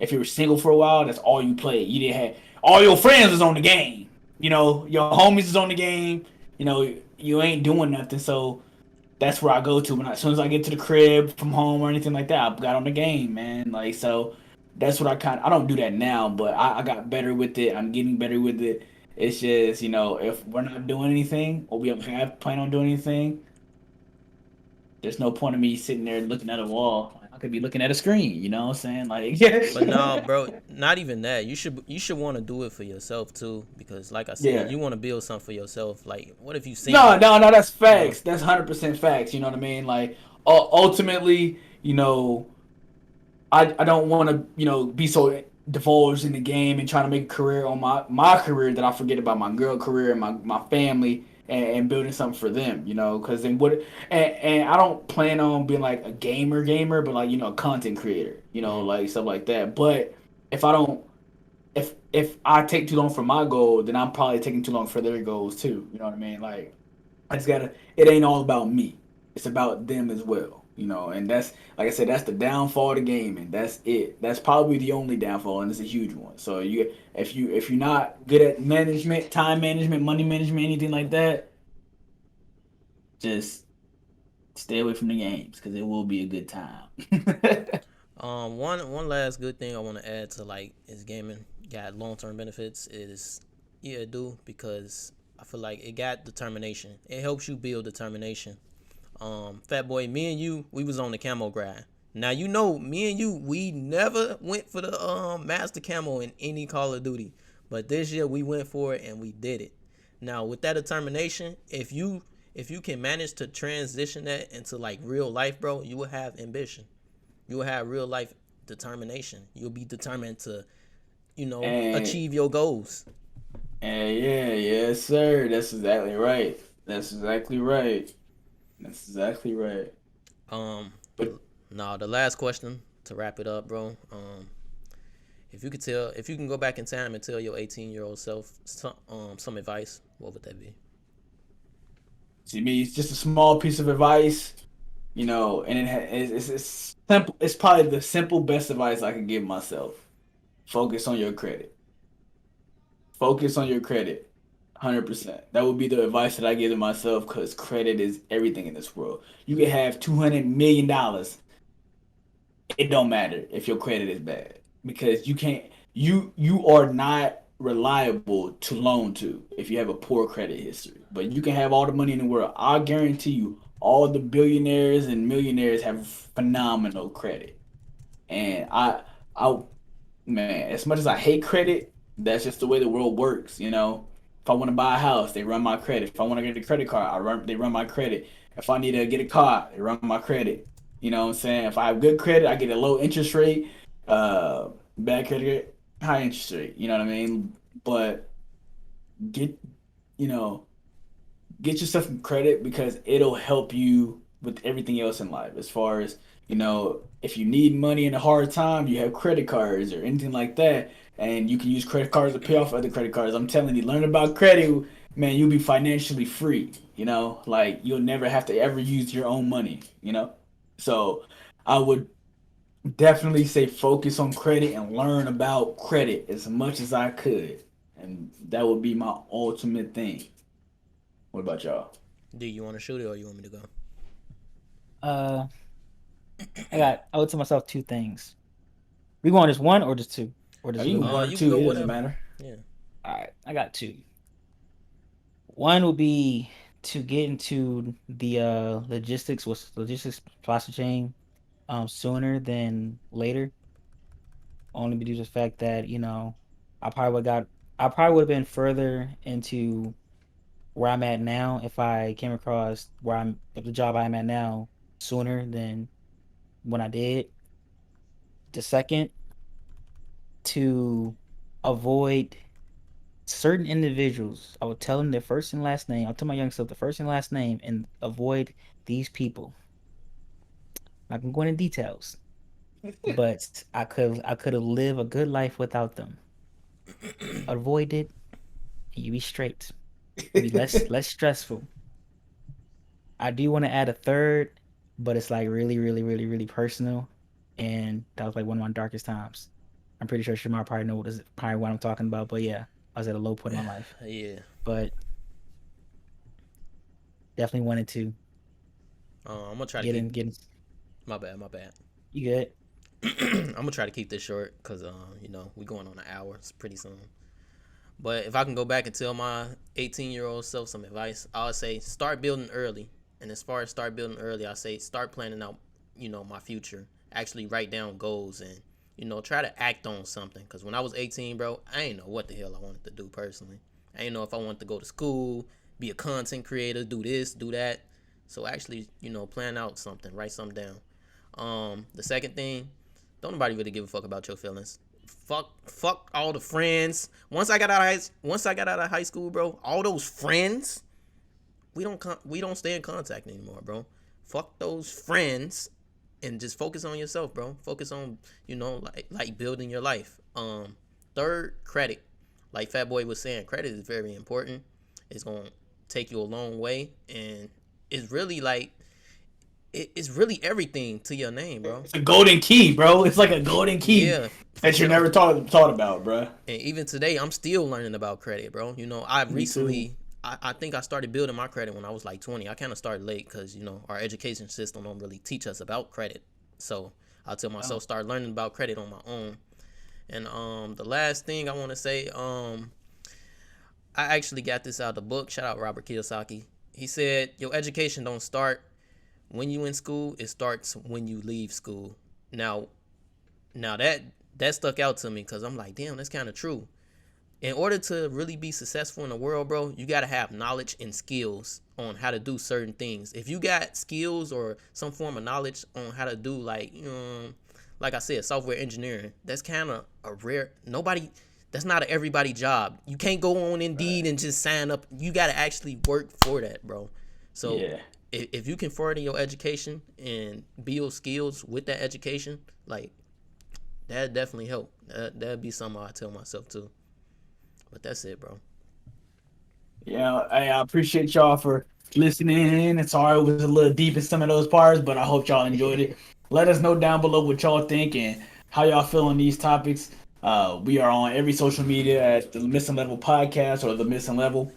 if you were single for a while, that's all you played. You didn't have all your friends was on the game. Your homies is on the game. You ain't doing nothing, so that's where I go to as soon as I get to the crib from home or anything like that. I got on the game, man. Like so, that's what I don't do that now, but I got better with it. I'm getting better with it. It's just if we're not doing anything or we have plan on doing anything, there's no point of me sitting there looking at a wall. Like, could be looking at a screen. You know what I'm saying? Like, yeah. But no, bro, not even that. You should want to do it for yourself too, because like I said, Yeah. you want to build something for yourself. Like, what if you No, single? no, no. That's You know, facts. That's 100% facts. You know what I mean? Like, ultimately, I don't want to be so divulged in the game and trying to make a career on my career that I forget about my girl career and my family and building something for them. Because then what? And I don't plan on being like a gamer, but like a content creator. mm, Like stuff like that. But if I don't if I take too long for my goal, then I'm probably taking too long for their goals too. You know what I mean? Like I just gotta. It ain't all about me. It's about them as well. And that's like I said. That's the downfall of gaming. That's it. That's probably the only downfall, and it's a huge one. So if you're not good at management, time management, money management, anything like that, just stay away from the games because it will be a good time. one last good thing I want to add to like is gaming got long term benefits is yeah it do because I feel like it got determination. It helps you build determination. Fat boy, me and you, we was on the camo grind. Now me and you, we never went for the master camo in any Call of Duty, but this year we went for it and we did it. Now with that determination, if you can manage to transition that into like real life, bro, you will have ambition. You will have real life determination. You'll be determined to, and achieve your goals. and yeah, yes, sir. That's exactly right. That's exactly right. That's exactly right. Um, But the last question to wrap it up, bro. If you can go back in time and tell your 18-year-old self some advice, what would that be? to me, it's just a small piece of advice, and it's simple. It's probably the simple best advice I can give myself. Focus on your credit. Focus on your credit. 100%. That would be the advice that I give to myself because credit is everything in this world. You can have $200 million. It don't matter if your credit is bad because you can't. You are not reliable to loan to if you have a poor credit history. But you can have all the money in the world. I guarantee you, all the billionaires and millionaires have phenomenal credit. And I, man, as much as I hate credit, that's just the way the world works. If I want to buy a house, they run my credit. If I want to get a credit card, they run my credit. If I need to get a car, they run my credit. You know what I'm saying? If I have good credit, I get a low interest rate. Bad credit, high interest rate. You know what I mean? But get you know get yourself some credit because it'll help you with everything else in life. As far as, if you need money in a hard time, you have credit cards or anything like that, and you can use credit cards to pay off other credit cards. I'm telling you, learn about credit, man, you'll be financially free, like you'll never have to ever use your own money. So I would definitely say focus on credit and learn about credit as much as I could. And that would be my ultimate thing. What about y'all? Do you want to shoot it or you want me to go? Uh, I would tell myself two things. We going just one or just two? Or Oh, just a you little can bit? one or You can two. go It doesn't whatever. matter. Yeah. All right, I got two. One would be to get into the logistics supply chain sooner than later. Only due to the fact that, I probably would have been further into where I'm at now if I came across the job I'm at now sooner than when I did. The second, to avoid certain individuals. I would tell them their first and last name. I'll tell my young self the first and last name and avoid these people. I can go into details, but I could have lived a good life without them. Avoid it, and you be straight. You be less stressful. I do want to add a third, but it's like really, really, really, really personal, and that was like one of my darkest times. I'm pretty sure Shamar probably probably what I'm talking about, but yeah, I was at a low point in my life, Yeah. but definitely wanted to I'm gonna try to get keep. in. My bad. My bad. You good? I'm gonna try to keep this short because we going on an hour. It's pretty soon. But if I can go back and tell my 18-year-old self some advice, I would say start building early. And as far as start building early, I say start planning out, my future. actually write down goals and try to act on something. Because when I was 18, bro, I ain't know what the hell I wanted to do personally. I ain't know if I wanted to go to school, be a content creator, do this, do that. So actually, plan out something, write something down. The second thing, don't nobody really give a fuck about your feelings. Fuck all the friends. Once I got out of high school, bro, all those friends, we don't stay in contact anymore, bro. Fuck those friends and just focus on yourself, bro. Focus on, like building your life. Third, credit. Like Fat Boy was saying, credit is very important. It's gonna take you a long way, and it's really like it's really everything to your name, bro. It's a golden key, bro. It's like a golden key that you never thought about, bro. And even today, I'm still learning about credit, bro. I think I started building my credit when I was like 20. I kind of started late because, our education system don't really teach us about credit. So I tell myself, start learning about credit on my own. And the last thing I want to say, I actually got this out of the book. Shout out Robert Kiyosaki. He said, your education don't start when you in school. It starts when you leave school. Now that stuck out to me because I'm like, damn, that's kind of true. In order to really be successful in the world, bro, you got to have knowledge and skills on how to do certain things. If you got skills or some form of knowledge on how to do, like I said, software engineering, that's kind of a rare, that's not an everybody job. You can't go on Indeed and just sign up. You got to actually work for that, bro. So if you can further your education and build skills with that education, like, that definitely help. That'd be something I tell myself too. But that's it, bro. Yeah, I appreciate y'all for listening in. It's sorry it was a little deep in some of those parts, but I hope y'all enjoyed it. Let us know down below what y'all think and how y'all feel on these topics. We are on every social media at the Missing Level Podcast or the Missing Level.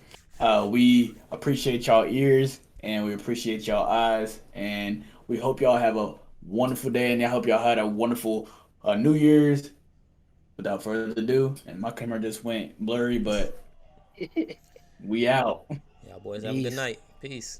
We appreciate y'all ears and we appreciate y'all eyes, and we hope y'all have a wonderful day, and I hope y'all had a wonderful New Year's. Without further ado, and my camera just went blurry, but we out. Y'all boys have a good night. Peace.